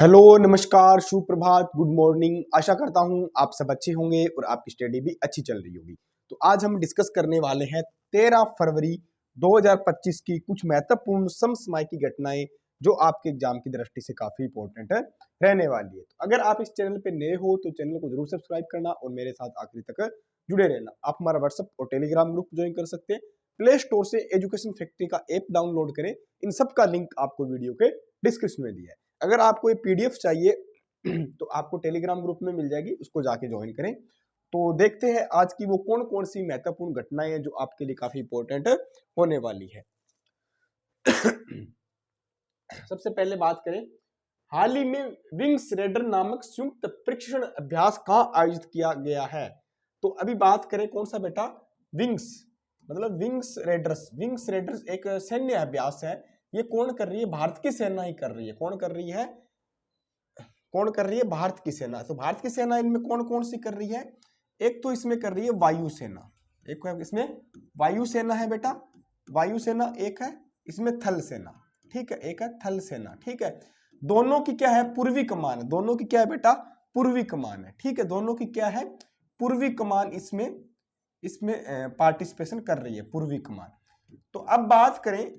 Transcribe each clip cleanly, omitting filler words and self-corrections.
Hello, नमस्कार, सुप्रभात, good morning. आशा करता हूँ आप सब अच्छे होंगे और आपकी स्टडी भी अच्छी चल रही होगी। तो आज हम डिस्कस करने वाले हैं 13 फरवरी 2025 की कुछ महत्वपूर्ण समसामयिक घटनाएं जो आपके एग्जाम की दृष्टि से काफी इंपॉर्टेंट है रहने वाली है। तो अगर आप इस चैनल पे नए हो तो चैनल को जरूर सब्सक्राइब करना और मेरे साथ आखिरी तक जुड़े रहना। आप हमारा व्हाट्सएप और टेलीग्राम ग्रुप ज्वाइन कर सकते हैं। प्ले स्टोर से एजुकेशन फैक्ट्री का ऐप डाउनलोड करें। इन सब का लिंक आपको वीडियो के डिस्क्रिप्शन में दिया है। अगर आपको ये पीडीएफ चाहिए तो आपको टेलीग्राम ग्रुप में मिल जाएगी, उसको जाके ज्वाइन करें। तो देखते हैं आज की वो कौन कौन सी महत्वपूर्ण घटनाएं हैं जो आपके लिए काफी इंपॉर्टेंट होने वाली है। सबसे पहले बात करें, हाल ही में विंग्स रेडर नामक संयुक्त प्रशिक्षण अभ्यास कहां आयोजित किया गया है। तो अभी बात करें कौन सा बेटा, विंग्स मतलब विंग्स रेडर्स। विंग्स रेडर्स एक सैन्य अभ्यास है। ये कौन कर रही है? भारत की सेना ही कर रही है। कौन कर रही है? कौन कर रही है? भारत की सेना। तो भारत की सेना इनमें कौन कौन सी कर रही है? एक तो इसमें कर रही है वायुसेना, एक इसमें वायुसेना है बेटा, वायुसेना एक है, इसमें थल सेना, ठीक है, एक है थल सेना, ठीक है। दोनों की क्या है? पूर्वी कमान है। दोनों की क्या है बेटा? पूर्वी कमान है, ठीक है। दोनों की क्या है? पूर्वी कमान इसमें इसमें पार्टिसिपेशन कर रही है, पूर्वी कमान। तो अब बात करें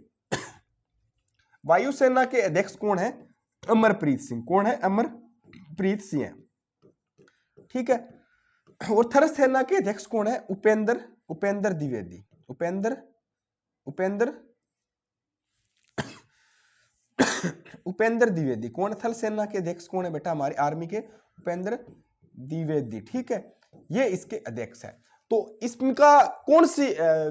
वायुसेना के अध्यक्ष कौन है? अमरप्रीत सिंह। कौन है? अमरप्रीत सिंह है, ठीक है। और थल सेना के अध्यक्ष कौन है? उपेंद्र उपेंद्र द्विवेदी। उपेंद्र उपेंद्र उपेंद्र द्विवेदी। कौन थल सेना के अध्यक्ष कौन है बेटा? हमारे आर्मी के उपेंद्र द्विवेदी, ठीक है, ये इसके अध्यक्ष है। तो इसका कौन सी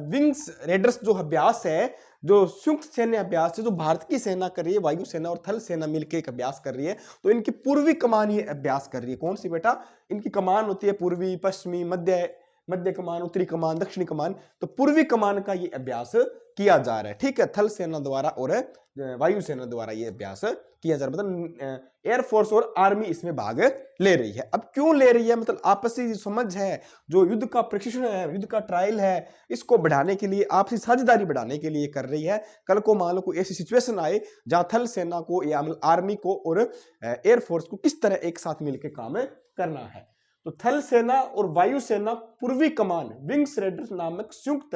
विंग्स रेडर्स जो अभ्यास है, जो संयुक्त सैन्य अभ्यास है जो भारत की सेना कर रही है, वायु सेना और थल सेना मिलकर एक अभ्यास कर रही है, तो इनकी पूर्वी कमान ये अभ्यास कर रही है। कौन सी बेटा? इनकी कमान होती है पूर्वी, पश्चिमी, मध्य कमान, उत्तरी कमान, दक्षिणी कमान। तो पूर्वी कमान का ये अभ्यास किया जा रहा है, ठीक है, थल सेना द्वारा और वायुसेना द्वारा ये अभ्यास किया जा रहा है। मतलब एयरफोर्स और आर्मी इसमें भाग ले रही है। अब क्यों ले रही है? मतलब आपसी समझ है, जो युद्ध का प्रशिक्षण है, युद्ध का ट्रायल है, इसको बढ़ाने के लिए, आपसी साझेदारी बढ़ाने के लिए कर रही है। कल को मान लो कोई ऐसी सिचुएशन आए जहां थल सेना को या आर्मी को और एयरफोर्स को किस तरह एक साथ मिलकर काम करना है। तो थल सेना और वायुसेना पूर्वी कमान विंग्स रेडर्स नामक संयुक्त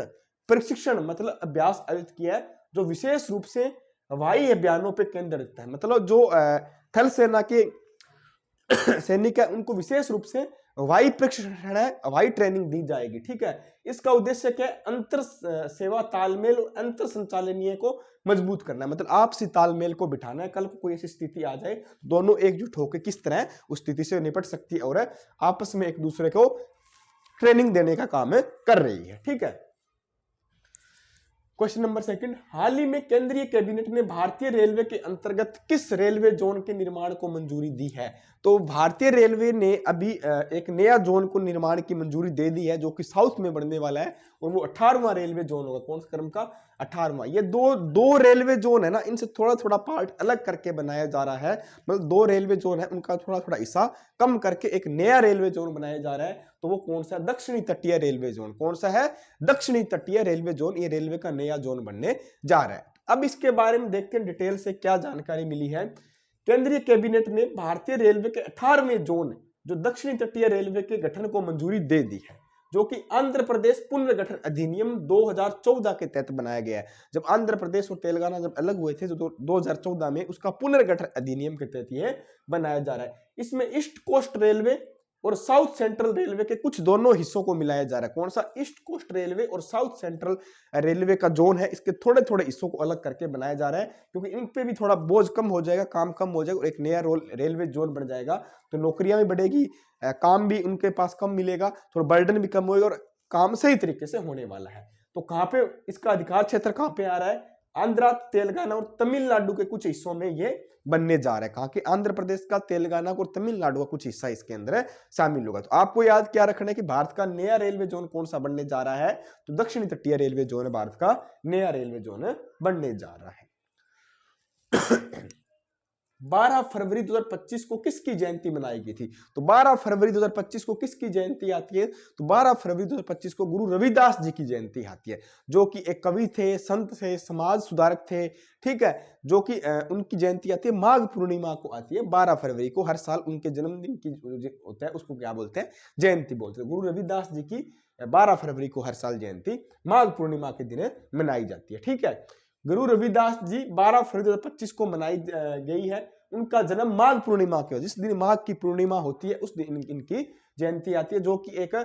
प्रशिक्षण मतलब अभ्यास आयोजित किया है, जो विशेष रूप से हवाई अभियानों पर केंद्रित है। मतलब जो थल सेना के सैनिक है उनको विशेष रूप से हवाई प्रशिक्षण है, हवाई ट्रेनिंग दी जाएगी, ठीक है। इसका उद्देश्य क्या है? अंतर सेवा तालमेल और अंतर संचालनीय को मजबूत करना है। मतलब आपसी तालमेल को बिठाना है। कल को कोई ऐसी स्थिति आ जाए, दोनों एकजुट होकर किस तरह उस स्थिति से निपट सकती है और आपस में एक दूसरे को ट्रेनिंग देने का काम कर रही है, ठीक है। क्वेश्चन नंबर सेकंड, हाल ही में केंद्रीय कैबिनेट ने भारतीय रेलवे के अंतर्गत किस रेलवे जोन के निर्माण को मंजूरी दी है? तो भारतीय रेलवे ने अभी एक नया जोन को निर्माण की मंजूरी दे दी है, जो कि साउथ में बनने वाला है, और वो 18वां रेलवे जोन होगा। कौन सा क्रम का? 18वां। ये दो रेलवे जोन है ना, इनसे थोड़ा थोड़ा पार्ट अलग करके बनाया जा रहा है। मतलब दो रेलवे जोन है, उनका थोड़ा थोड़ा हिस्सा कम करके एक नया रेलवे जोन बनाया जा रहा है। तो वो कौन सा? दक्षिणी तटीय रेलवे जोन। कौन सा है? दक्षिणी तटीय रेलवे जोन। ये रेलवे का नया जोन बनने जा रहा है। अब इसके बारे में देखते हैं डिटेल से क्या जानकारी मिली है। केंद्रीय कैबिनेट ने भारतीय रेलवे के 18वें जोन जो दक्षिणी तटीय रेलवे के गठन को मंजूरी दे दी है, जो कि आंध्र प्रदेश पुनर्गठन अधिनियम 2014 के तहत बनाया गया है। जब आंध्र प्रदेश और तेलंगाना जब अलग हुए थे तो 2014 में उसका पुनर्गठन अधिनियम के तहत ये बनाया जा रहा है। इसमें ईस्ट कोस्ट रेलवे और साउथ सेंट्रल रेलवे के कुछ दोनों हिस्सों को मिलाया जा रहा है। कौन सा? ईस्ट कोस्ट रेलवे और साउथ सेंट्रल रेलवे का जोन है, इसके थोड़े थोड़े हिस्सों को अलग करके बनाया जा रहा है, क्योंकि इन पे भी थोड़ा बोझ कम हो जाएगा, काम कम हो जाएगा और एक नया रेलवे जोन बन जाएगा। तो नौकरियां भी बढ़ेगी, काम भी उनके पास कम मिलेगा, थोड़ा बर्डन भी कम होगा और काम सही तरीके से होने वाला है। तो कहां पे इसका अधिकार क्षेत्र कहां पे आ रहा है? आंध्र, तेलंगाना और तमिलनाडु के कुछ हिस्सों में ये बनने जा रहा है। कहां के? आंध्र प्रदेश का, तेलंगाना और तमिलनाडु का कुछ हिस्सा इसके अंदर शामिल होगा। तो आपको याद क्या रखना है कि भारत का नया रेलवे जोन कौन सा बनने जा रहा है? तो दक्षिणी तटीय रेलवे जोन भारत का नया रेलवे जोन बनने जा रहा है। 12 फरवरी 2025 को किसकी जयंती मनाई गई थी? तो 12 फरवरी 2025 को किसकी जयंती आती है? तो 12 फरवरी 2025 को गुरु रविदास जी की जयंती आती है, जो कि एक कवि थे, संत थे, समाज सुधारक थे, ठीक है, जो कि उनकी जयंती आती है माघ पूर्णिमा को आती है 12 फरवरी को। हर साल उनके जन्मदिन की होता है उसको क्या बोलते हैं? जयंती बोलते हैं। गुरु रविदास जी की 12 फरवरी को हर साल जयंती माघ पूर्णिमा के दिन मनाई जाती है, ठीक है। गुरु रविदास जी 12 फरवरी 2025 को मनाई गई है। उनका जन्म माघ पूर्णिमा के, जिस दिन माघ की पूर्णिमा होती है उस दिन इनकी जयंती आती है, जो कि एक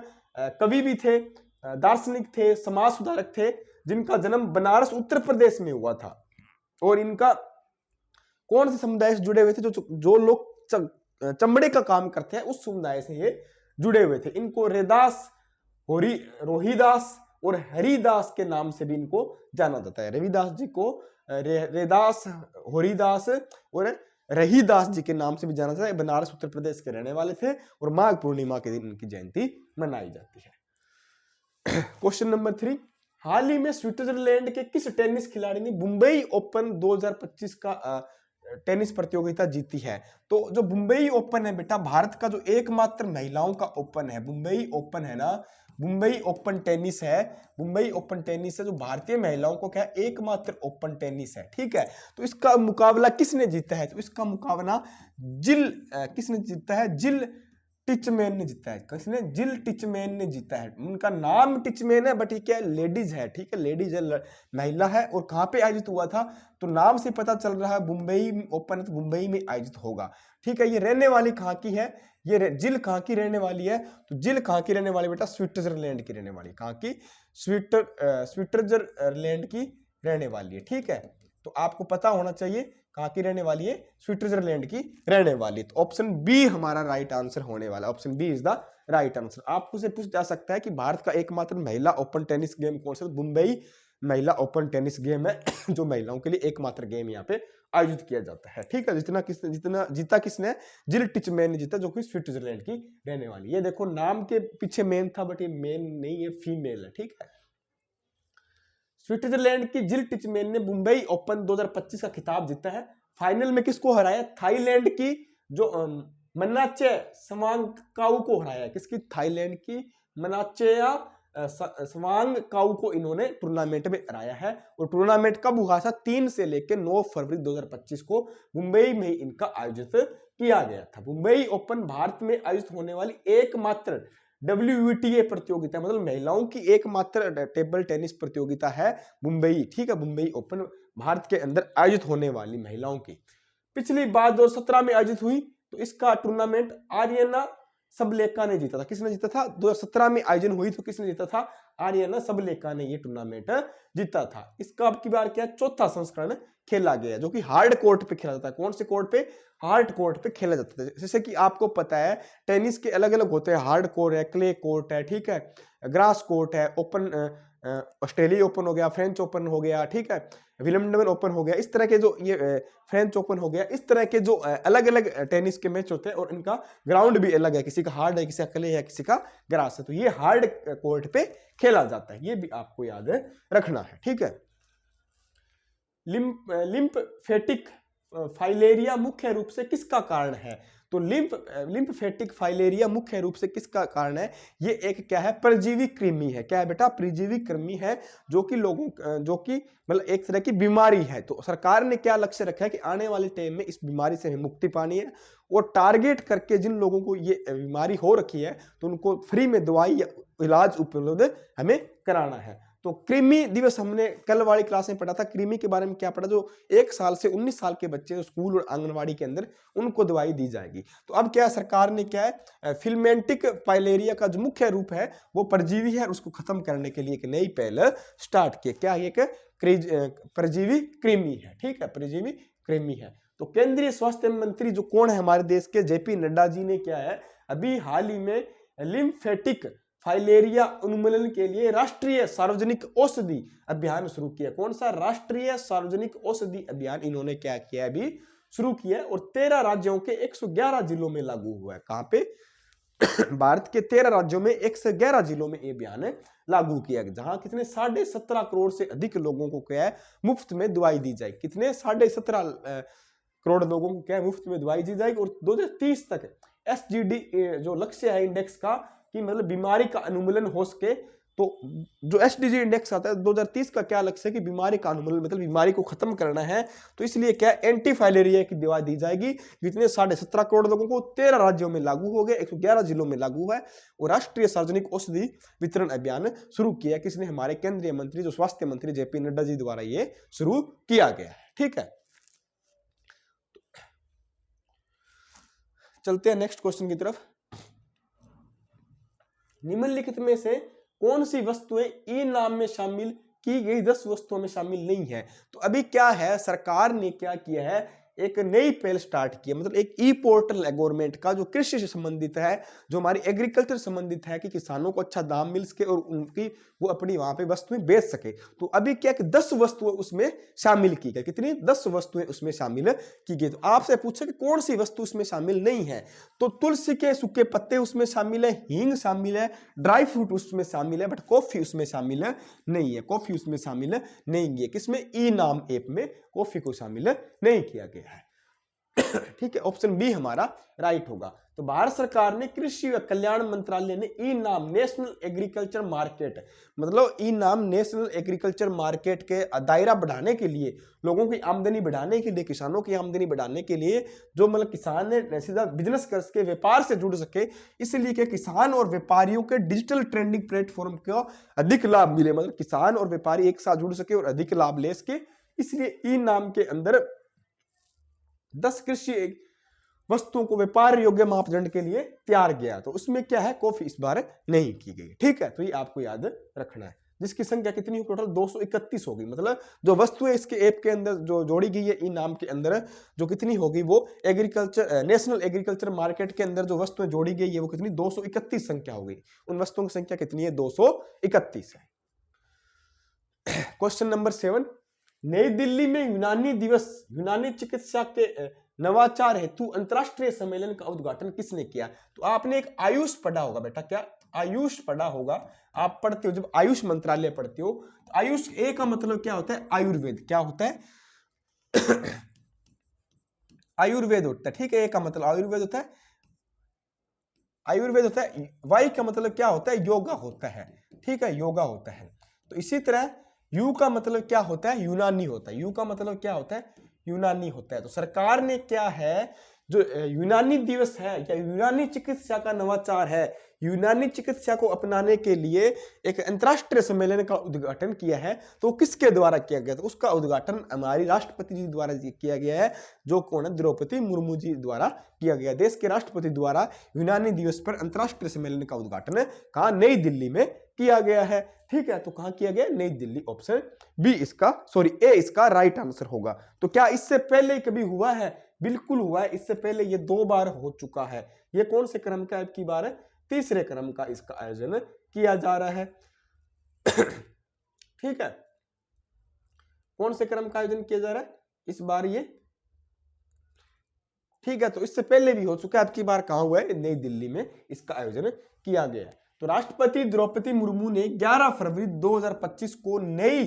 कवि भी थे, दार्शनिक थे, समाज सुधारक थे, जिनका जन्म बनारस उत्तर प्रदेश में हुआ था। और इनका कौन से समुदाय से जुड़े हुए थे? जो लोग चमड़े का काम करते हैं उस समुदाय से ये जुड़े हुए थे। इनको रैदास, रोहिदास और हरिदास के नाम से भी इनको जाना जाता है। रविदास जी को रैदास, हरिदास और रहीदास जी के नाम से भी जाना जाता है। बनारस उत्तर प्रदेश के रहने वाले थे और माघ पूर्णिमा के दिन इनकी जयंती मनाई जाती है। क्वेश्चन नंबर 3, हाल ही में स्विट्जरलैंड के किस टेनिस खिलाड़ी ने मुंबई ओपन 2025 का टेनिस प्रतियोगिता जीती है? तो जो मुंबई ओपन है बेटा, भारत का जो एकमात्र महिलाओं का ओपन है, मुंबई ओपन है ना, मुंबई ओपन टेनिस है, मुंबई ओपन टेनिस है जो भारतीय महिलाओं को क्या है, एकमात्र ओपन टेनिस है, ठीक है। तो इसका मुकाबला किसने जीता है? तो इसका मुकाबला किसने जीता है? जिल टिचमैन ने जीता है। किसने? जिल टिचमैन ने जीता है। उनका नाम टिचमैन है बट ये क्या है? लेडीज है, ठीक है, लेडीज है, महिला है। और कहाँ पे आयोजित हुआ था? तो नाम से पता चल रहा है मुंबई ओपन, तो मुंबई में आयोजित होगा, ठीक है। ये रहने वाली कहाँ की है? ये जिल कहाँ की रहने वाली है? तो जिल कहाँ की रहने वाली बेटा? स्विट्जरलैंड की रहने वाली। कहाँ की? स्विट्जरलैंड की रहने वाली है, ठीक है। तो आपको पता होना चाहिए कहाँ की रहने वाली है? स्विट्जरलैंड की रहने वाली। तो ऑप्शन बी हमारा राइट आंसर होने वाला। Option B is the right answer. आपको से पूछा जा सकता है कि भारत का एकमात्र महिला ओपन टेनिस गेम कौन सा? मुंबई महिला ओपन टेनिस गेम है जो महिलाओं के लिए एकमात्र गेम यहाँ पे आयोजित किया जाता है, ठीक है। जितना जीता किसने? जिल टिचमैन ने जीता, जो कि स्विट्जरलैंड की रहने वाली। ये देखो नाम के पीछे मेन था बट ये मेन नहीं, ये फीमेल है, ठीक है। स्विट्जरलैंड की जिल टिचमैन ने मुंबई ओपन 2025 का खिताब जीता है। फाइनल में किसको हराया? थाईलैंड की जो मनाचे समांगकाउ को हराया। किसकी? थाईलैंड की मनाचेया समांगकाउ को इन्होंने टूर्नामेंट में हराया है। और टूर्नामेंट कब हुआ था? 3 से लेकर 9 फरवरी 2025 को मुंबई में इनका आयोजित किया गया था। मुंबई ओपन भारत में आयोजित होने वाली एकमात्र WTA प्रतियोगिता, मतलब महिलाओं की एकमात्र टेबल टेनिस प्रतियोगिता है मुंबई, ठीक है। मुंबई ओपन भारत के अंदर आयोजित होने वाली महिलाओं की। पिछली बार 2017 में आयोजित हुई, तो इसका टूर्नामेंट आर्यना सबलेका ने जीता था। किसने जीता था? 2017 में आयोजन हुई तो किसने जीता था? आर्यना सबलेका ने ये टूर्नामेंट जीता था। इसका अब की बार क्या? चौथा संस्करण खेला गया, जो कि हार्ड कोर्ट पे खेला जाता है। कौन से कोर्ट पे? हार्ड कोर्ट पे खेला जाता है। जैसे कि आपको पता है टेनिस के अलग अलग होते हैं, हार्ड कोर्ट है, क्ले कोर्ट है, ठीक है, ग्रास कोर्ट है, ओपन ऑस्ट्रेलिया ओपन हो गया, फ्रेंच ओपन हो गया, ठीक है, विलियम्सडन ओपन हो गया। इस तरह के जो ये फ्रेंच ओपन हो गया, इस तरह के जो अलग अलग टेनिस के मैच होते हैं और इनका ग्राउंड भी अलग है, किसी का हार्ड है, किसी का क्ले है, किसी का ग्रास है। तो ये हार्ड कोर्ट पे खेला जाता है, ये भी आपको याद रखना है, ठीक है। लिम्फेटिक फाइलेरिया मुख्य रूप से किसका कारण है? तो लिम्फेटिक फाइलेरिया मुख्य रूप से किसका कारण है? ये एक क्या है? परजीवी कृमि है। क्या है बेटा? परजीवी कृमि है, जो कि मतलब एक तरह की बीमारी है। तो सरकार ने क्या लक्ष्य रखा है कि आने वाले टाइम में इस बीमारी से हमें मुक्ति पानी है, और टारगेट करके जिन लोगों को ये बीमारी हो रखी है तो उनको फ्री में दवाई या इलाज उपलब्ध हमें कराना है। तो कृमि दिवस हमने कल वाली क्लास में पढ़ा था। कृमि के बारे में क्या पढ़ा? जो 1 साल से 19 साल के बच्चे जो स्कूल और आंगनवाड़ी के अंदर, उनको दवाई दी जाएगी। तो अब क्या सरकार ने क्या है, फिलमेंटिक फाइलेरिया का जो मुख्य रूप है वो परजीवी है, उसको खत्म करने के लिए एक नई पहल स्टार्ट की। क्या है? एक परजीवी कृमि है, ठीक है, परजीवी कृमि है। तो केंद्रीय स्वास्थ्य मंत्री जो कौन है हमारे देश के? JP नड्डा जी ने क्या है, अभी हाल ही में लिम्फेटिक फाइलेरिया उन्मूलन के लिए राष्ट्रीय सार्वजनिक औषधि अभियान शुरू किया। कौन सा? राष्ट्रीय सार्वजनिक औषधि अभियान इन्होंने क्या किया? अभी शुरू किया, और 13 राज्यों के 111 जिलों में लागू हुआ है। कहां पे? भारत के 13 राज्यों में 111 जिलों में ये अभियान लागू किया गया, जहां कितने 17.5 करोड़ से अधिक लोगों को क्या है, मुफ्त में दवाई दी जाए। कितने? 17.5 करोड़ लोगों को क्या मुफ्त में दवाई दी जाएगी। और 2030 तक SGD जो लक्ष्य है इंडेक्स का कि मतलब बीमारी का उन्मूलन हो सके, तो जो SDG इंडेक्स आता है 2030 का क्या लक्ष्य है कि बीमारी का उन्मूलन मतलब बीमारी को खत्म करना है। तो इसलिए क्या एंटी फाइलेरिया की दवा दी जाएगी, जितने 17.5 करोड़ लोगों को 13 राज्यों में लागू हो गया, 111 जिलों में लागू है। और राष्ट्रीय सार्वजनिक औषधि वितरण अभियान शुरू किया, किसने, हमारे केंद्रीय मंत्री जो स्वास्थ्य मंत्री JP नड्डा जी द्वारा ये शुरू किया गया है। ठीक है, चलते हैं नेक्स्ट क्वेश्चन की तरफ। निम्नलिखित में से कौन सी वस्तुएं ई नाम में शामिल की गई 10 वस्तुओं में शामिल नहीं है। तो अभी क्या है, सरकार ने क्या किया है, एक नई पहल स्टार्ट की है, मतलब एक ई पोर्टल है गवर्नमेंट का जो कृषि से संबंधित है, जो हमारी एग्रीकल्चर से संबंधित है, कि किसानों को अच्छा दाम मिल सके और उनकी वो अपनी वहां पे वस्तुएं बेच सके। तो अभी क्या कि 10 वस्तुएं उसमें शामिल की गई। कितनी? 10 वस्तुएं उसमें शामिल की गई। तो आपसे पूछे कि कौन सी वस्तु उसमें शामिल नहीं है, तो तुलसी के सूखे पत्ते उसमें शामिल है, हींग शामिल है, ड्राई फ्रूट उसमें शामिल है, बट कॉफी उसमें शामिल नहीं है। कॉफी उसमें शामिल नहीं है, किसमें? ई नाम ऐप में कॉफी को शामिल नहीं किया गया है। ठीक है, ऑप्शन बी हमारा राइट होगा। तो भारत सरकार ने कृषि व कल्याण मंत्रालय ने ई नाम नेशनल एग्रीकल्चर मार्केट, मतलब ई नाम नेशनल एग्रीकल्चर मार्केट के दायरा बढ़ाने के लिए, लोगों की आमदनी बढ़ाने के लिए, किसानों की आमदनी बढ़ाने के लिए, जो मतलब किसान ने सीधा बिजनेस कर सके, व्यापार से जुड़ सके, इसलिए कि किसान और व्यापारियों के डिजिटल ट्रेडिंग प्लेटफॉर्म को अधिक लाभ मिले, मतलब किसान और व्यापारी एक साथ जुड़ सके और अधिक लाभ ले सके, इसलिए ई नाम के अंदर 10 कृषि वस्तुओं को व्यापार योग्य मापदंड के लिए तैयार किया। तो उसमें क्या है, कॉफी इस बार नहीं की गई। ठीक है, तो ये आपको याद रखना है। जिसकी संख्या कितनी हो, टोटल 231 होगी, मतलब जो वस्तुएं इसके ऐप के अंदर जो जोड़ी गई है ई नाम के अंदर, जो कितनी होगी, वो एग्रीकल्चर नेशनल एग्रीकल्चर मार्केट के अंदर जो वस्तुएं जोड़ी गई है वो कितनी, 231 संख्या हो गई। उन वस्तुओं की संख्या कितनी है, 231 है। क्वेश्चन नंबर 7, नई दिल्ली में यूनानी दिवस, यूनानी चिकित्सा के नवाचार हेतु अंतरराष्ट्रीय सम्मेलन का उद्घाटन किसने किया। तो आपने एक आयुष पढ़ा होगा बेटा, क्या आयुष पढ़ा होगा, आप पढ़ते हो जब आयुष मंत्रालय पढ़ते हो, तो आयुष ए का मतलब क्या होता है, आयुर्वेद। क्या होता है? आयुर्वेद होता है। ठीक है, ए का मतलब आयुर्वेद होता है, आयुर्वेद होता है। वाई का मतलब क्या होता है, योगा होता है। ठीक है, योगा होता है। तो इसी तरह यू का मतलब क्या होता है, यूनानी होता है। यू का मतलब क्या होता है, यूनानी होता है। तो सरकार ने क्या है, जो यूनानी दिवस है या यूनानी चिकित्सा का नवाचार है, यूनानी चिकित्सा को अपनाने के लिए एक अंतरराष्ट्रीय सम्मेलन का उद्घाटन किया है। तो किसके द्वारा किया गया? तो उसका उद्घाटन हमारी राष्ट्रपति जी द्वारा किया गया है, जो कौन है, द्रौपदी मुर्मू जी द्वारा किया गया। देश के राष्ट्रपति द्वारा यूनानी दिवस पर अंतरराष्ट्रीय सम्मेलन का उद्घाटन कहाँ, नई दिल्ली में किया गया है। ठीक है, तो कहां किया गया, नई दिल्ली। ऑप्शन बी इसका, सॉरी ए इसका राइट आंसर होगा। तो क्या इससे पहले कभी हुआ है? बिल्कुल हुआ है, इससे पहले ये 2 बार हो चुका है। ये कौन से क्रम का अब की बार है, तीसरे क्रम का इसका आयोजन किया जा रहा है। ठीक है, कौन से क्रम का आयोजन किया जा रहा है इस बार ये? ठीक है, तो इससे पहले भी हो चुका है, अब की बार कहां हुआ है, नई दिल्ली में इसका आयोजन किया गया है। तो राष्ट्रपति द्रौपदी मुर्मू ने 11 फरवरी 2025 को नई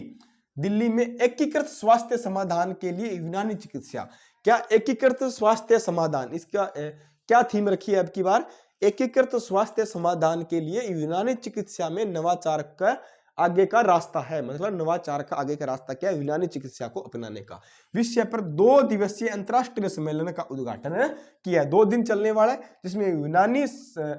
दिल्ली में एकीकृत स्वास्थ्य समाधान के लिए यूनानी चिकित्सा, क्या एकीकृत स्वास्थ्य समाधान, इसका क्या थीम रखी है अब की बार, एकीकृत स्वास्थ्य समाधान के लिए यूनानी चिकित्सा में नवाचार का आगे का रास्ता है। मतलब नवाचार का आगे का रास्ता क्या है, यूनानी चिकित्सा को अपनाने का विषय पर 2 दिवसीय अंतरराष्ट्रीय सम्मेलन का उद्घाटन किया। 2 दिन चलने वाला है, जिसमें यूनानी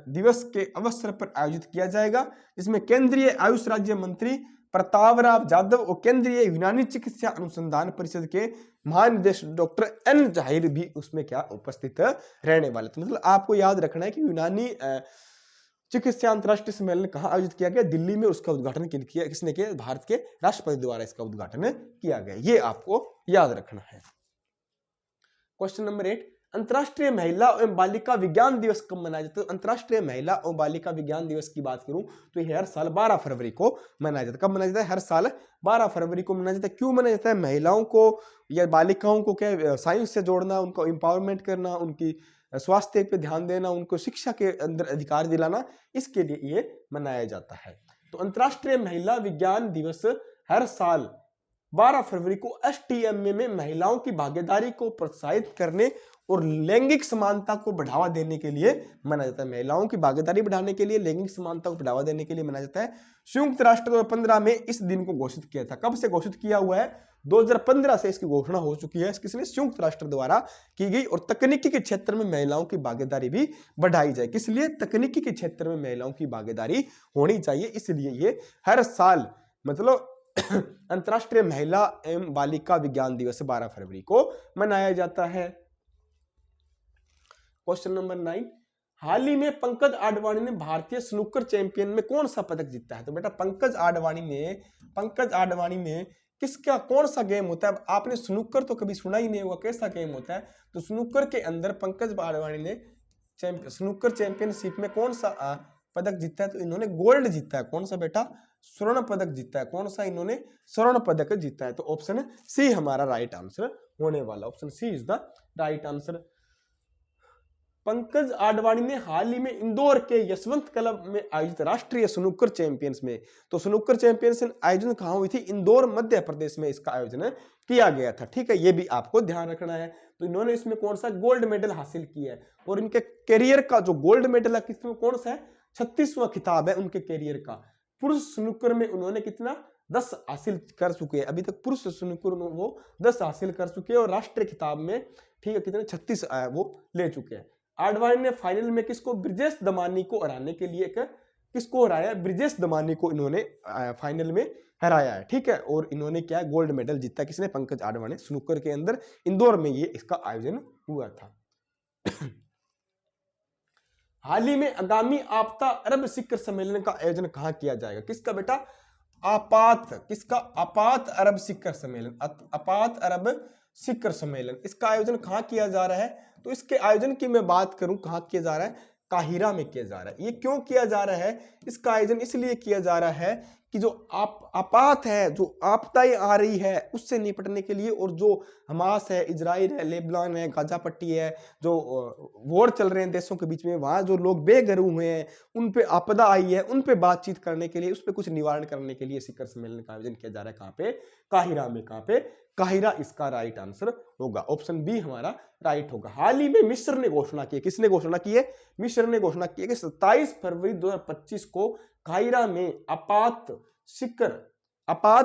दिवस के अवसर पर आयोजित किया जाएगा, जिसमें केंद्रीय आयुष राज्य मंत्री प्रतापराव जाधव और केंद्रीय यूनानी चिकित्सा अनुसंधान परिषद के महानिदेशक डॉक्टर एन जाहिर भी उसमें क्या उपस्थित रहने वाले। तो मतलब आपको याद रखना है कि यूनानी चिकित्सा अंतरराष्ट्रीय सम्मेलन कहाँ आयोजित किया गया, दिल्ली में। उसका उद्घाटन किसने किया, भारत के राष्ट्रपति द्वारा इसका उद्घाटन किया गया। ये आपको याद रखना है। क्वेश्चन नंबर 8, अंतरराष्ट्रीय महिला एवं बालिका विज्ञान दिवस कब मनाया जाता है? अंतरराष्ट्रीय महिला और बालिका विज्ञान दिवस की बात करूं तो यह हर साल 12 फरवरी को मनाया जाता है। कब मनाया जाता है? हर साल 12 फरवरी को मनाया जाता है। क्यों मनाया जाता है? महिलाओं को या बालिकाओं को क्या साइंस से जोड़ना, उनको एम्पावरमेंट करना, उनकी स्वास्थ्य पे ध्यान देना, उनको शिक्षा के अंदर अधिकार दिलाना, इसके लिए ये मनाया जाता है। तो अंतरराष्ट्रीय महिला विज्ञान दिवस हर साल 12 फरवरी को एसटीएमए में महिलाओं की भागीदारी को प्रोत्साहित करने और लैंगिक समानता को बढ़ावा देने के लिए मनाया जाता है। महिलाओं की भागीदारी बढ़ाने के लिए, लैंगिक समानता को बढ़ावा देने के लिए मनाया जाता है। संयुक्त राष्ट्र 2015 में इस दिन को घोषित किया था। कब से घोषित किया हुआ है? 2015 से इसकी घोषणा हो चुकी है। किसने? संयुक्त राष्ट्र द्वारा की गई। और तकनीकी के क्षेत्र में महिलाओं की भागीदारी भी बढ़ाई जाए। किस लिए? तकनीकी के क्षेत्र में महिलाओं की भागीदारी होनी चाहिए, इसलिए ये हर साल मतलब अंतर्राष्ट्रीय महिला एवं बालिका विज्ञान दिवस 12 फरवरी को मनाया जाता है। क्वेश्चन नंबर 9, हाल ही में पंकज आडवाणी ने भारतीय स्नूकर चैंपियन में कौन सा पदक जीता है? तो बेटा पंकज आडवाणी ने किसका कौन सा गेम होता है? आपने स्नूकर तो कभी सुना ही नहीं होगा, कैसा गेम होता है? तो स्नूकर के अंदर पंकज आडवाणी ने स्नूकर चैंपियनशिप में कौन सा पदक जीता है? तो इन्होंने गोल्ड जीता है। कौन सा बेटा? स्वर्ण पदक जीता है। कौन सा? इन्होंने स्वर्ण पदक जीता है। तो ऑप्शन सी हमारा राइट आंसर होने वाला। Option C is the right answer. Pankaj Advani ने हाल ही में इंदौर के यशवंत क्लब में आयोजित राष्ट्रीय स्नूकर चैंपियंस में, तो स्नूकर चैंपियनशिप आयोजन कहां हुई थी? इंदौर मध्य प्रदेश में इसका आयोजन किया गया था। ठीक है, ये भी आपको ध्यान रखना है। तो इन्होंने इसमें कौन सा? गोल्ड मेडल हासिल किया है। और इनके करियर का जो गोल्ड मेडल है किसमें कौन सा है? 36वां खिताब है उनके करियर का। पुरुष स्नूकर में उन्होंने कितना? 10 हासिल कर चुके हैं। अभी तक पुरुष स्नूकर में वो 10 हासिल कर चुके हैं और राष्ट्रीय खिताब में ठीक है कितने? 36 वो ले चुके हैं। आडवाणी ने फाइनल में किसको? ब्रिजेश दमानी को हराने के लिए किसको हराया? ब्रिजेश दमानी को इन्होंने फाइनल में हराया है। ठीक है, और इन्होंने क्या है? गोल्ड मेडल जीता। किसने? पंकज आडवाणी। स्नूकर के अंदर इंदौर में ये इसका आयोजन हुआ था। हाल ही में आगामी आपता अरब शिखर सम्मेलन का आयोजन कहां किया जाएगा? किसका बेटा? किसका? आपात अरब शिखर सम्मेलन। आपात अरब शिखर सम्मेलन, इसका आयोजन कहां किया जा रहा है? तो इसके आयोजन की मैं बात करूं, कहां किया जा रहा है? काहिरा में किया जा रहा है। ये क्यों किया जा रहा है? इसका आयोजन इसलिए किया जा रहा है कि जो आपात है, जो आपदाएं आ रही है उससे निपटने के लिए, और जो हमास है, इजराइल है, लेबनान है, गाजा पट्टी है, जो वॉर चल रहे हैं देशों के बीच में, वहां जो लोग बेघर हुए हैं, उन पे आपदा आई है, उन पे बातचीत करने के लिए, उस पे कुछ निवारण करने के लिए शिखर सम्मेलन का आयोजन किया जा रहा है। कहां पे? काहिरा में। कहां पे? काहिरा इसका राइट आंसर होगा। ऑप्शन बी हमारा राइट होगा। हाल ही में मिस्र ने घोषणा की है। किसने घोषणा की है? मिस्र ने घोषणा की है कि 27 फरवरी 2025 को काहिरा में आपात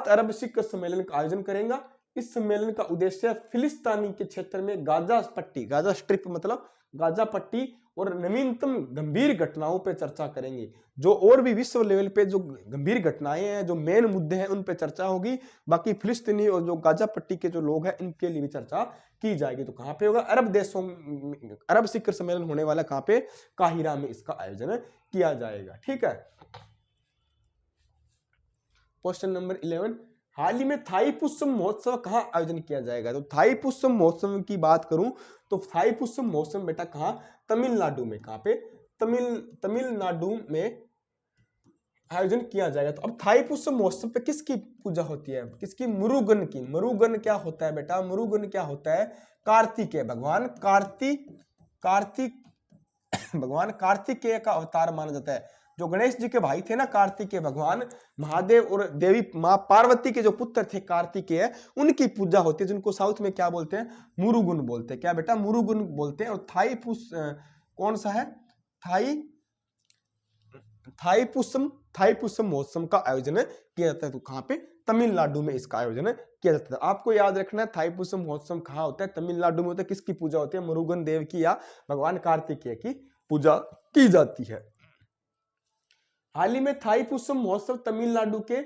अरब शिखर सम्मेलन का आयोजन करेगा। इस सम्मेलन का उद्देश्य फिलिस्तीनी के क्षेत्र में गाजा स्ट्रिप मतलब गाजा पट्टी और नवीनतम गंभीर घटनाओं पर चर्चा करेंगे। जो और भी विश्व लेवल पे जो गंभीर घटनाएं हैं, जो मेन मुद्दे हैं, उन पे चर्चा होगी। बाकी फिलिस्तीनी और जो गाजा पट्टी के जो लोग हैं, इनके लिए भी चर्चा की जाएगी। तो कहां पे होगा? अरब शिखर सम्मेलन होने वाला कहां पे? काहिरा में इसका आयोजन किया जाएगा। ठीक है। क्वेश्चन नंबर 11, हाल ही में थाईपुसम महोत्सव कहां आयोजन किया जाएगा? तो थाईपुसम महोत्सव की बात करूं तो थाईपुसम महोत्सव बेटा कहां? तमिलनाडु में। कहां पे? तमिलनाडु में आयोजन किया जाएगा। तो अब थाईपुसम महोत्सव पे किसकी पूजा होती है? किसकी? मुरुगन की। मुरुगन क्या होता है बेटा? मुरुगन क्या होता है? कार्तिकेय, भगवान कार्तिकेय का अवतार माना जाता है। जो गणेश जी के भाई थे ना कार्तिकेय, भगवान महादेव और देवी मां पार्वती के जो पुत्र थे कार्तिकेय, उनकी पूजा होती है, जिनको साउथ में क्या बोलते हैं? मुरुगन बोलते हैं। क्या बेटा? मुरुगन बोलते हैं। और कौन सा है? थाईपुसम महोत्सव का आयोजन किया जाता है। तो कहां पे? तमिलनाडु में इसका आयोजन किया जाता है। आपको याद रखना है थाईपुसम महोत्सव कहां होता है? तमिलनाडु में होता है। किसकी पूजा होती है? मुरुगन देव की या भगवान कार्तिकेय की पूजा की जाती है। हाल ही में थाईपुसम महोत्सव तमिलनाडु के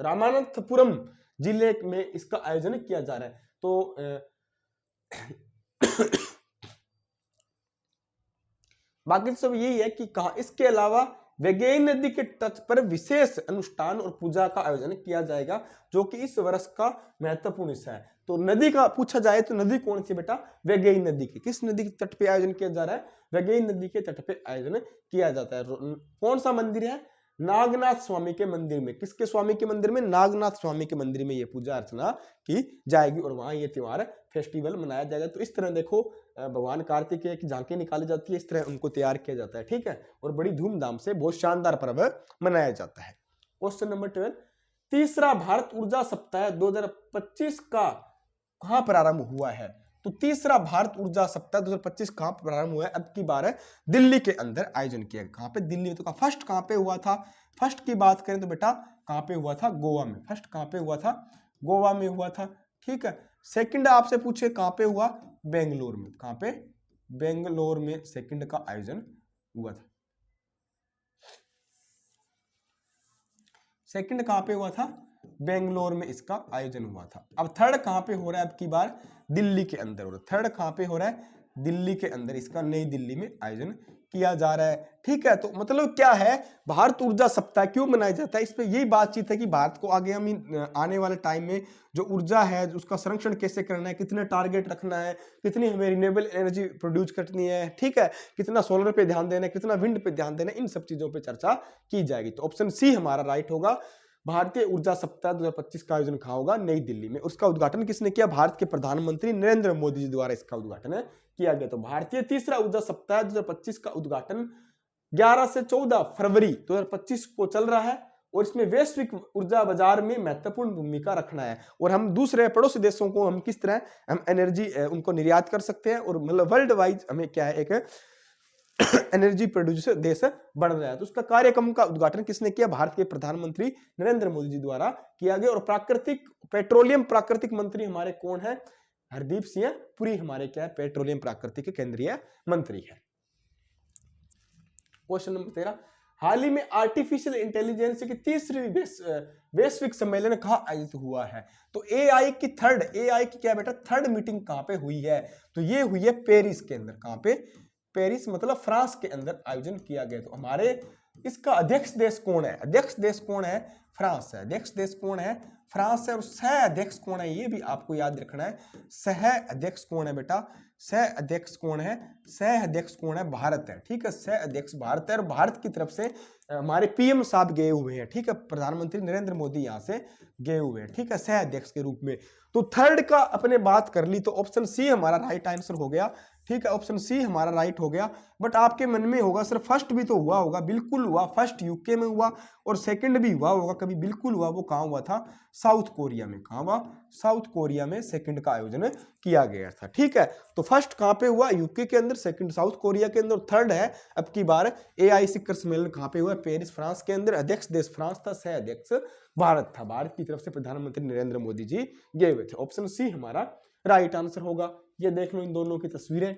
रामानाथपुरम जिले में इसका आयोजन किया जा रहा है। तो बाकी सब यही है कि कहा इसके अलावा वेगई नदी के तट पर विशेष अनुष्ठान और पूजा का आयोजन किया जाएगा, जो कि इस वर्ष का महत्वपूर्ण हिस्सा है। तो नदी का पूछा जाए तो नदी कौन सी बेटा? वेगई नदी की। किस नदी के तट पे आयोजन किया जा रहा है? वेगई नदी के तट पे आयोजन किया जाता है। कौन सा मंदिर है? नागनाथ स्वामी के मंदिर में। किसके स्वामी के मंदिर में? नागनाथ स्वामी के मंदिर में ये पूजा अर्चना की जाएगी और वहां ये त्योहार फेस्टिवल मनाया जाएगा। तो इस तरह देखो भगवान कार्तिकेय की झांकी निकाली जाती है, इस तरह उनको तैयार किया जाता है। ठीक है, और बड़ी धूमधाम से बहुत शानदार पर्व मनाया जाता है। क्वेश्चन नंबर 12, तीसरा भारत ऊर्जा सप्ताह 2025 का कहां प्रारंभ हुआ है? तो तीसरा भारत ऊर्जा सप्ताह 2025 कहां प्रारंभ हुआ है? अब की बार है दिल्ली के अंदर आयोजन किया गया। कहां पे? दिल्ली में। तो फर्स्ट कहां पे हुआ था? फर्स्ट की बात करें तो बेटा कहां पे हुआ था? गोवा में। फर्स्ट कहां पे हुआ था? गोवा में हुआ था। ठीक है। सेकंड आपसे पूछे कहां पे हुआ? बेंगलोर में। कहां पे? बेंगलोर में सेकंड का आयोजन हुआ था। सेकंड कहां पे हुआ था? बेंगलोर में इसका आयोजन हुआ था। अब थर्ड कहां पे हो रहा है? अब की बार दिल्ली के अंदर हो रहा है। थर्ड कहां पे हो रहा है? दिल्ली के अंदर इसका नई दिल्ली में आयोजन किया जा रहा है। ठीक है। तो मतलब क्या है, भारत ऊर्जा सप्ताह क्यों मनाया जाता है? इस पे यही बातचीत है कि भारत को आगे हम आने वाले टाइम में जो ऊर्जा है उसका संरक्षण कैसे करना है, कितने टारगेट रखना है, कितनी हमें रिन्यूएबल एनर्जी प्रोड्यूस करनी है, ठीक है, कितना सोलर पे ध्यान देना है, कितना विंड पे ध्यान देना है, इन सब चीजों पे चर्चा की जाएगी। तो ऑप्शन सी हमारा राइट होगा। भारतीय ऊर्जा सप्ताह 2025 का आयोजन कहां होगा? नई दिल्ली में। उसका उद्घाटन किसने किया? भारत के प्रधानमंत्री नरेंद्र मोदी जी द्वारा इसका उद्घाटन किया गया। तो भारतीय तीसरा ऊर्जा सप्ताह 2025 का उद्घाटन 11 से 14 फरवरी 2025 को चल रहा है और इसमें वैश्विक ऊर्जा बाजार में महत्वपूर्ण भूमिका रखना है और हम दूसरे पड़ोसी देशों को हम किस तरह हम एनर्जी उनको निर्यात कर सकते हैं और मतलब वर्ल्ड वाइज हमें क्या है एक एनर्जी प्रोड्यूसर देश बन रहा है। तो उसका कार्यक्रम का उद्घाटन किसने किया? भारत के प्रधानमंत्री नरेंद्र मोदी जी द्वारा किया गया। और पेट्रोलियम प्राकृतिक मंत्री हमारे कौन है? हरदीप सिंह पुरी हमारे क्या है? पेट्रोलियम प्राकृतिक के केंद्रीय मंत्री है। क्वेश्चन नंबर 13, हाल ही में आर्टिफिशियल इंटेलिजेंस की तीसरी वैश्विक सम्मेलन कहां आयोजित हुआ है? तो एआई की क्या बेटा थर्ड मीटिंग कहां पे हुई है? तो ये हुई है पेरिस के अंदर। कहां पे? पेरिस मतलब फ्रांस के अंदर आयोजन किया गया। तो हमारे इसका अध्यक्ष देश कौन है? अध्यक्ष देश कौन है? फ्रांस है। अध्यक्ष देश कौन है? फ्रांस है। और सह अध्यक्ष कौन है? ये भी आपको याद रखना है। सह अध्यक्ष कौन है बेटा? सह अध्यक्ष कौन है? सह अध्यक्ष कौन है? भारत है। ठीक है, सह अध्यक्ष भारत है और भारत की तरफ से हमारे पीएम साहब गए हुए हैं। ठीक है, प्रधानमंत्री नरेंद्र मोदी यहां से गए हुए हैं। ठीक है, सह अध्यक्ष के रूप में। तो थर्ड का अपने बात कर ली तो ऑप्शन सी हमारा राइट आंसर हो गया। ठीक है, ऑप्शन सी हमारा राइट हो गया। बट आपके मन में होगा सर फर्स्ट भी तो हुआ होगा। बिल्कुल हुआ। फर्स्ट यूके में हुआ और सेकंड भी हुआ होगा कभी। बिल्कुल हुआ। वो कहां हुआ था? साउथ कोरिया में। कहां हुआ? साउथ कोरिया में सेकंड का आयोजन किया गया था। ठीक है, तो फर्स्ट कहां पे हुआ? यूके के अंदर, सेकंड साउथ कोरिया के अंदर, थर्ड है अब की बार एआई शिखर सम्मेलन कहां पे हुआ? पेरिस फ्रांस के अंदर। अध्यक्ष देश फ्रांस था, सह अध्यक्ष भारत था। भारत की तरफ से प्रधानमंत्री नरेंद्र मोदी जी गए हुए थे। ऑप्शन सी हमारा राइट आंसर होगा। ये देख लो इन दोनों की तस्वीरें।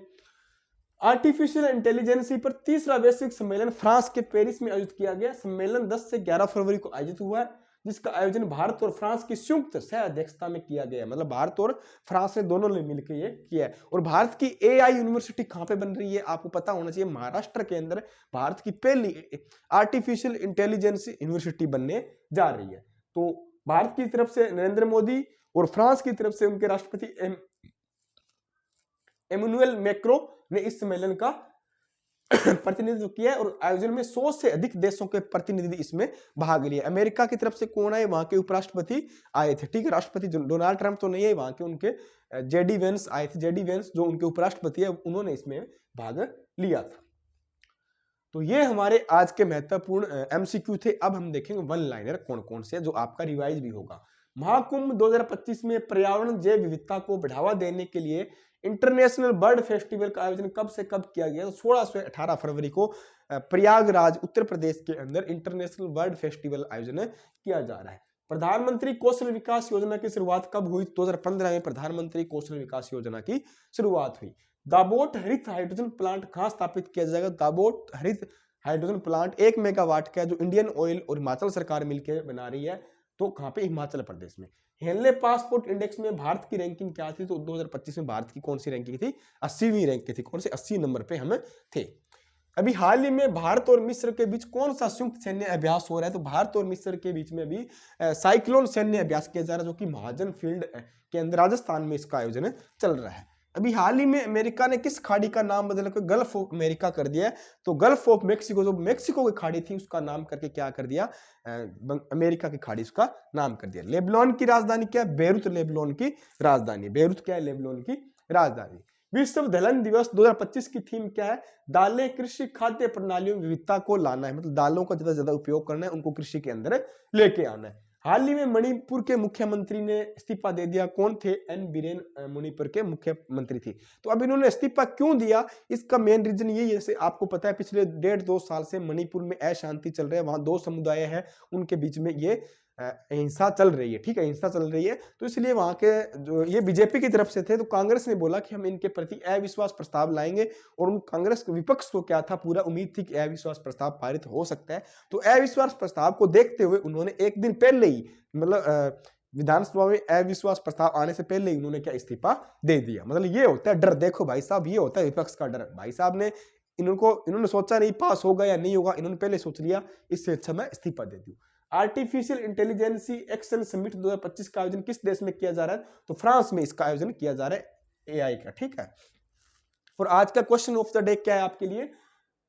आर्टिफिशियल इंटेलिजेंस पर तीसरा वैश्विक सम्मेलन फ्रांस के पेरिस में आयोजित किया गया। सम्मेलन 10 से 11 फरवरी को आयोजित हुआ है, जिसका आयोजन भारत और फ्रांस की संयुक्त सह अध्यक्षता में किया गया। मतलब भारत और फ्रांस ने दोनों ने मिलकर ये किया है। और भारत की एआई यूनिवर्सिटी कहां पे बन रही है? आपको पता होना चाहिए, महाराष्ट्र के अंदर भारत की पहली आर्टिफिशियल इंटेलिजेंस यूनिवर्सिटी बनने जा रही है। तो भारत की तरफ से नरेंद्र मोदी और फ्रांस की तरफ से उनके राष्ट्रपति एमुनुएल मैक्रो ने इस सम्मेलन का प्रतिनिधित्व किया है और आयोजन में 100 से अधिक देशों के प्रतिनिधि इसमें भाग लिए। अमेरिका की तरफ से कौन आए? वहां के उपराष्ट्रपति आए थे। ठीक है, राष्ट्रपति डोनाल्ड ट्रंप तो नहीं है, वहां के उनके जेडी वेंस आए थे। जेडी वेंस जो उनके उपराष्ट्रपति है, उन्होंने इसमें भाग लिया था। तो ये हमारे आज के महत्वपूर्ण एमसीक्यू थे। अब हम देखेंगे वन लाइनर कौन कौन से, जो आपका रिवाइज भी होगा। महाकुंभ 2025 में पर्यावरण जैव विविधता को बढ़ावा देने के लिए इंटरनेशनल बर्ड फेस्टिवल का आयोजन कब से कब किया गया? तो 16 से 18 फरवरी को प्रयागराज उत्तर प्रदेश के अंदर इंटरनेशनल बर्ड फेस्टिवल आयोजन किया जा रहा है। प्रधानमंत्री कौशल विकास योजना की शुरुआत कब हुई? 2015 में प्रधानमंत्री कौशल विकास योजना की शुरुआत हुई। दाबोट हरित हाइड्रोजन प्लांट कहां स्थापित किया जाएगा? दाबोट हरित हाइड्रोजन प्लांट 1 मेगावाट का जो इंडियन ऑयल और हिमाचल सरकार मिलकर बना रही है, तो कहां पे? हिमाचल प्रदेश में। हेनले पासपोर्ट इंडेक्स में भारत की रैंकिंग क्या थी? तो 2025 में भारत की कौन सी रैंकिंग थी? 80वीं रैंक की थी। कौन से? 80 नंबर पे हम थे। अभी हाल ही में भारत और मिस्र के बीच कौन सा संयुक्त सैन्य अभ्यास हो रहा है? तो भारत और मिस्र के बीच में भी साइक्लोन सैन्य अभ्यास किया जा रहा है, जो कि महाजन फील्ड के अंदर राजस्थान में इसका आयोजन चल रहा है। अभी हाल ही में अमेरिका ने किस खाड़ी का नाम बदलकर गल्फ ऑफ अमेरिका कर दिया है? तो गल्फ ऑफ मेक्सिको, जो मेक्सिको की खाड़ी थी, उसका नाम करके क्या कर दिया? अमेरिका की खाड़ी उसका नाम कर दिया। लेबनान की राजधानी क्या है? बेरूत लेबनान की राजधानी। बेरूत क्या है? लेबनान की राजधानी। विश्व दलहन दिवस 2025 की थीम क्या है? दालें, कृषि, खाद्य प्रणालियों में विविधता को लाना है। मतलब दालों का ज्यादा से ज्यादा उपयोग करना है, उनको कृषि के अंदर लेके आना है। हाल ही में मणिपुर के मुख्यमंत्री ने इस्तीफा दे दिया। कौन थे? एन बीरेन मणिपुर के मुख्यमंत्री थे। तो अब इन्होंने इस्तीफा क्यों दिया? इसका मेन रीजन ये, जैसे आपको पता है पिछले 1.5-2 साल से मणिपुर में अशांति चल रही है, वहां 2 समुदाय है, उनके बीच में ये हिंसा चल रही है, ठीक है, हिंसा चल रही है। तो इसलिए वहां के जो ये बीजेपी की तरफ से थे, तो कांग्रेस ने बोला कि हम इनके प्रति अविश्वास प्रस्ताव लाएंगे, और उन कांग्रेस विपक्ष को क्या था, पूरा उम्मीद थी कि अविश्वास प्रस्ताव पारित हो सकता है। तो अविश्वास प्रस्ताव को देखते हुए उन्होंने एक दिन पहले ही, मतलब विधानसभा में अविश्वास प्रस्ताव आने से पहले ही उन्होंने क्या, इस्तीफा दे दिया। मतलब ये होता है डर। देखो भाई साहब, ये होता है विपक्ष का डर। भाई साहब ने इन्होंने सोचा नहीं पास होगा या नहीं होगा, इन्होंने पहले सोच लिया इससे अच्छा मैं इस्तीफा दे दूं। आर्टिफिशियल इंटेलिजेंसी एक्शन समिट 2025 का आयोजन किस देश में किया जा रहा है? तो फ्रांस में इसका आयोजन किया जा रहा है एआई का, ठीक है। और आज का क्वेश्चन ऑफ द डे क्या है आपके लिए?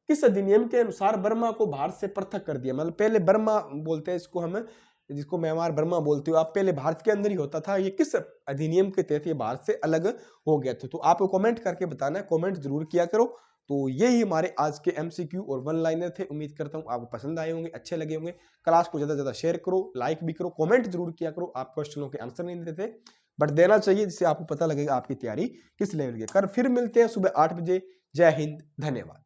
किस अधिनियम के अनुसार बर्मा को भारत से पृथक कर दिया? मतलब पहले बर्मा बोलते हैं इसको हम, जिसको म्यांमार बर्मा बोलते हो आप, पहले भारत के अंदर ही होता था। ये किस अधिनियम के तहत ये भारत से अलग हो गया था? तो आपको कमेंट करके बताना है, कमेंट जरूर किया करो। तो यही हमारे आज के एमसीक्यू और वन लाइनर थे। उम्मीद करता हूँ आपको पसंद आए होंगे, अच्छे लगे होंगे। क्लास को ज्यादा से ज्यादा शेयर करो, लाइक भी करो, कमेंट जरूर किया करो। आप क्वेश्चनों के आंसर नहीं देते बट देना चाहिए, जिससे आपको पता लगेगा आपकी तैयारी किस लेवल की। कल फिर मिलते हैं सुबह 8 बजे। जय हिंद, धन्यवाद।